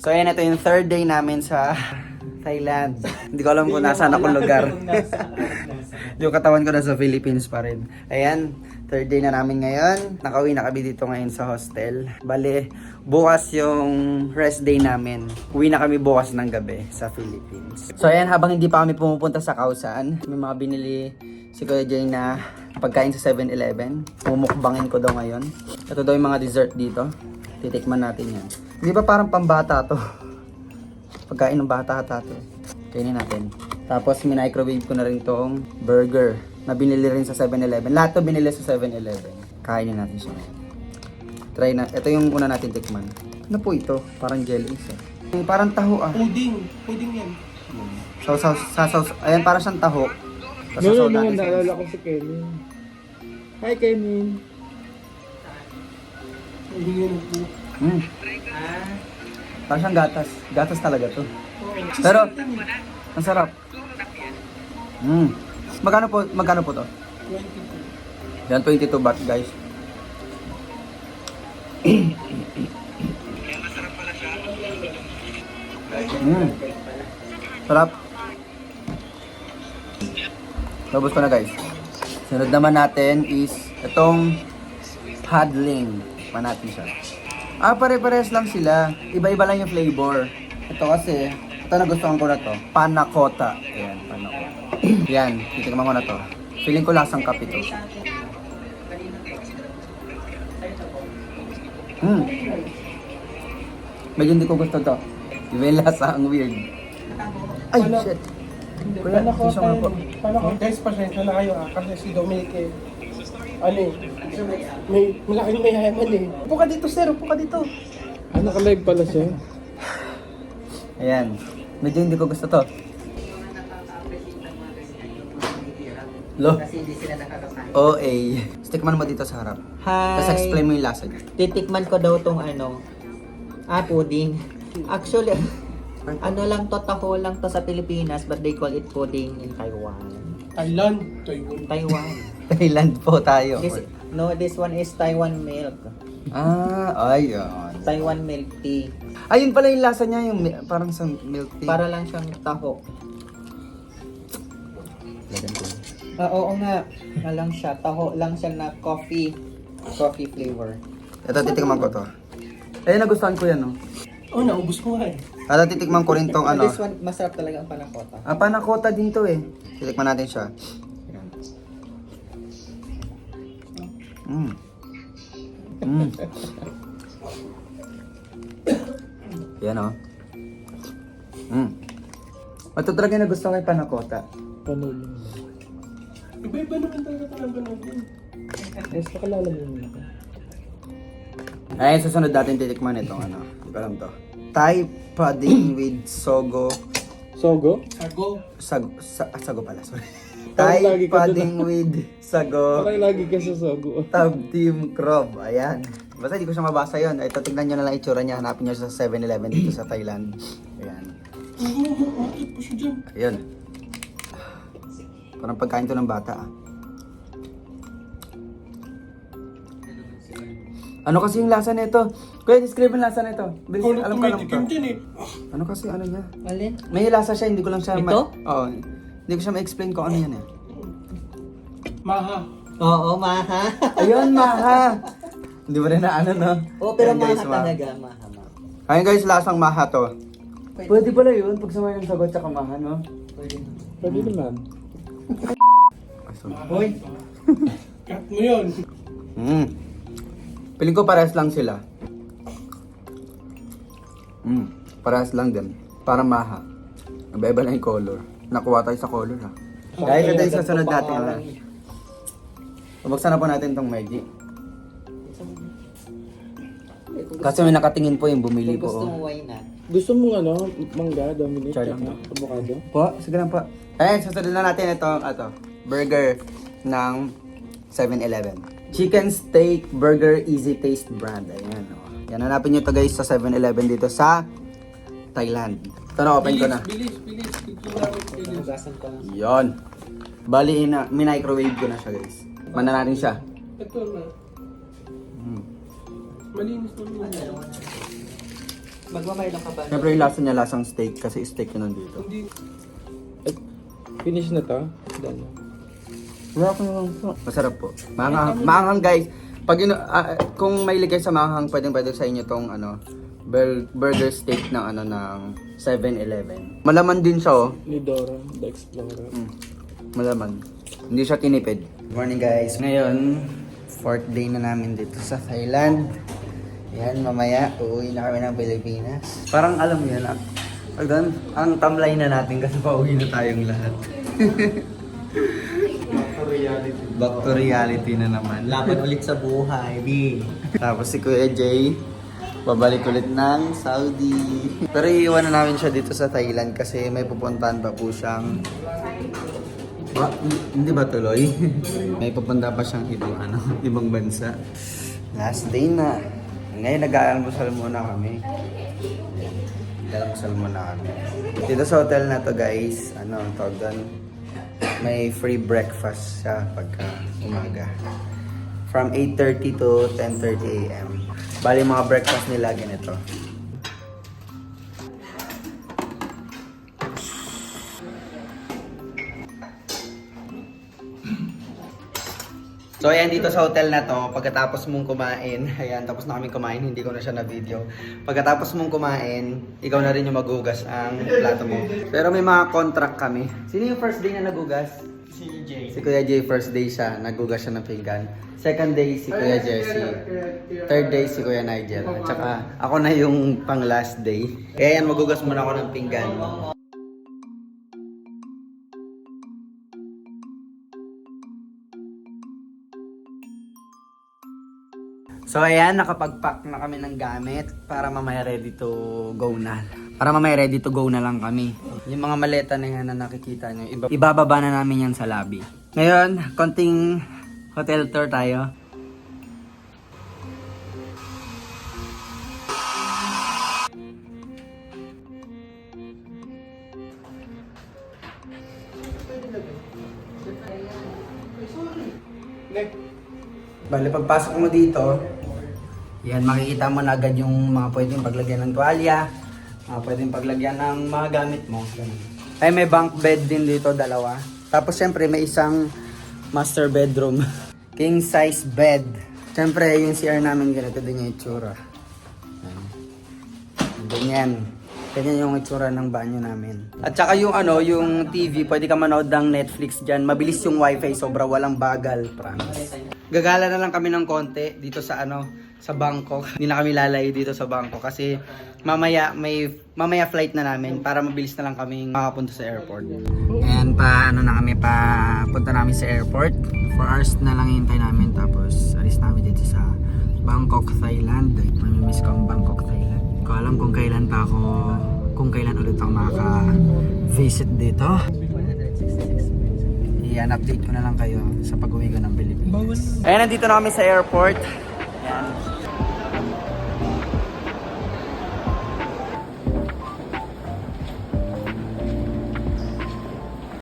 So ayan, ito yung third day namin sa Thailand. Hindi ko alam kung nasaan akong lugar. Yung katawan ko nasa Philippines pa rin. Ayan, third day na namin ngayon. Nakauwi na kami dito ngayon sa hostel. Bale, bukas yung rest day namin. Uwi na kami bukas ng gabi sa Philippines. So ayan, habang hindi pa kami pumupunta sa Khao San, may mga binili si Kuya Jay na pagkain sa 7-Eleven. Pumukbangin ko daw ngayon. Ito daw yung mga dessert dito. Titikman natin yan. Di ba parang pambata to? Pagkain ng bata to. Kainin natin. Tapos microwave ko na rin tong burger na binili rin sa 7-Eleven. Lahat to binili sa 7-Eleven. Kainin natin siya. Try na. Ito yung una natin tikman. Ano po ito? Parang jellies eh. Parang taho ah. Pudding. Pudding yan. Sasaw. Ayan, parang siyang taho. No, naalala ko si Kenny. Hi, Kenny. Parang siyang gatas. Gatas talaga to. Pero, ang sarap. Magkano po to? 22. Yan, 22 baht guys. Sarap. Tapos ko na guys. Sunod naman natin is itong paddling. Pa natin siya. Pare-pares lang sila. Iba-iba lang yung flavor. Ito kasi, ito nagustuhan ko na to. Panna cotta. Ayan, panna cotta. Yan, titikman ko na to. Feeling ko lasang kape to. Medyo hindi ko gusto to. Iba yung lasa, ang weird. Ay, shit. Kuya, isang nga po. Guys, pasensya na kayo kasi si Dominic eh. Ano eh, may malaking mayayaman eh. Upo ka dito sir, upo ka dito. Naka-live pala siya. Ayan. Medyo hindi ko gusto to. Lo. Kasi hindi sila nakakakain. OA. Stickman mo dito sa harap. Hi! Tapos explain mo yung lasa niya. Titikman ko daw tong pudding. Actually, ano lang to, taho lang to sa Pilipinas, but they call it pudding in Taiwan. Thailand. Taiwan. Thailand po tayo. This one is Taiwan milk. Ayun. Taiwan milk tea. Ayun pala yung lasa niya, yung parang sa milk tea. Para lang siyang taho. Lagyan ko. Oo nga. Lang siya. Taho lang siya na coffee flavor. Ito, titikman ko to. Ayun, nagustuhan ko yan, no? Oh, naubos ko nga eh. Ito, titikman ko rin tong ano. This one, masarap talaga ang panakota. Panakota din to eh. Titikman natin siya. Yan o. Ito talaga yung nagustuhan ko yung panakota. Panulong. Iba-iba naman talaga panulong. Mas nakalala mo yun ako. Ayun, susunod natin titikman itong ano. Hindi ko alam to. Thai pudding with sogo. Sogo? Sago. Sago pala, sorry. Parang Thai lagi ka pudding with sago. Parang lagi ka sa sago. Tab Team Crop. Ayan. Basta hindi ko siya mabasa yun. Ito, tignan nyo na lang itsura niya. Hanapin nyo sa 7-Eleven dito sa Thailand. Ayan. Ayan. Parang pagkain to ng bata ah. Ano kasi yung lasa nito? Kuya, describe yung lasa nito. Bilis, alam ko lang to. Ano kasi ano niya? Alin? May lasa siya, hindi ko lang siya Ito? Oo. Hindi ko siya ma-explain kung ano yan eh. Maha. Oo, maha. Ayun, maha! Hindi mo rin na ano, no? Oo, pero Ayan, maha guys, talaga. Maha. Ayun guys, lasang maha to. Pwede pala yun, pag samay ng sagot sa maha, no? Pwede naman. Hoy. Cut mo yun. Piling ko parehas lang sila. Parehas lang din. Para maha. Iba-iba lang yung color. Nakuha tayo sa color ha. Guys, ito yung sasunod natin. Bubuksan na po natin tong Maggi. Kasi may nakatingin po yung bumili Kung gusto po. mo wine na. Gusto mo mangga, Dominic? Char lang. Avocado? Po, sige lang po. Ayun, sasunod na natin ito, burger ng 7-Eleven. Chicken steak burger easy taste brand. Ayan, oh. Yan, hanapin nyo to guys sa 7-Eleven dito sa Thailand. Ito na, open ko na. Bilis. Hugasan ko lang. Yon. Bali, microwave ko na siya guys. Mana natin siya. Ito na. Malinis na mo. Magmamaylo ka ba? Siyempre yung lasa niya lasang steak kasi steak yun nandito. Ay, finish na to? Done. Masarap po. Maanghang guys. Pag kung may ligay sa maanghang, pwede sa inyo tong burger steak ng ng 7-Eleven. Malaman din siya oh. Lidora, the Explorer. Malaman. Hindi siya tinipid. Good morning guys. Ngayon, 4th day na namin dito sa Thailand. Yan, mamaya uuwi na kami ng Pilipinas. Parang alam mo yan ang tamlay na natin kasi pauwi na tayong lahat. Back to reality na naman. Laban ulit sa buhay, B. Tapos si Kuya Jay, babalik ulit ng Saudi. Pero iiwan na namin siya dito sa Thailand kasi may pupuntahan pa po siyang... hindi ba tuloy? May pupunta pa siyang ibang bansa. Last day na. Ngayon nag-aalmusal muna kami. Nag-aalmusal muna kami. Dito sa hotel na to guys, tawag doon, may free breakfast siya pagka umaga. From 8:30 to 10:30 a.m. Bali mga breakfast nila ganito. So ayan, dito sa hotel na to, pagkatapos mong kumain, ayan, tapos na kami kumain, hindi ko na siya na video. Pagkatapos mong kumain, ikaw na rin yung maghugas ang plato mo. Pero may mga contract kami. Sino yung first day na naghugas? Si Jay. Si Kuya Jay, first day siya, naghugas siya ng pinggan. Second day, si Kuya Jesse. Third day, si Kuya Nigel. At saka, ako na yung pang last day. Kaya yan, maghugas muna ako ng pinggan. So ayan, nakapag-pack na kami ng gamit para mamaya ready to go na. Para mamaya ready to go na lang kami. Yung mga maleta na yan na nakikita nyo, ibababa na namin yan sa lobby. Ngayon, konting hotel tour tayo. Bale, pagpasok mo dito, yan, makikita mo na agad yung mga pwedeng paglagyan ng tuwalya, mga pwedeng paglagyan ng mga gamit mo. Ay, may bunk bed din dito, 2. Tapos, syempre, may isang master bedroom. King size bed. Syempre, yung CR namin, ganito din yung itsura. Ganyan. Ganyan yung itsura ng banyo namin. At saka yung yung TV, pwede ka manood ng Netflix dyan. Mabilis yung wifi, sobra walang bagal, promise. Gagala na lang kami ng konti dito sa sa Bangkok. Hindi na kami lalayo dito sa Bangkok kasi mamaya flight na namin para mabilis na lang kami makapunta sa airport. And punta namin sa airport. 4 hours na lang hintay namin tapos alis namin dito sa Bangkok, Thailand. Mamimiss ko ang Bangkok, Thailand. Hindi ko alam kung kailan ulit ako makaka-visit dito. Iyan, update ko na lang kayo sa pag-uwi ko ng Pilipinas. Ayan, nandito na kami sa airport.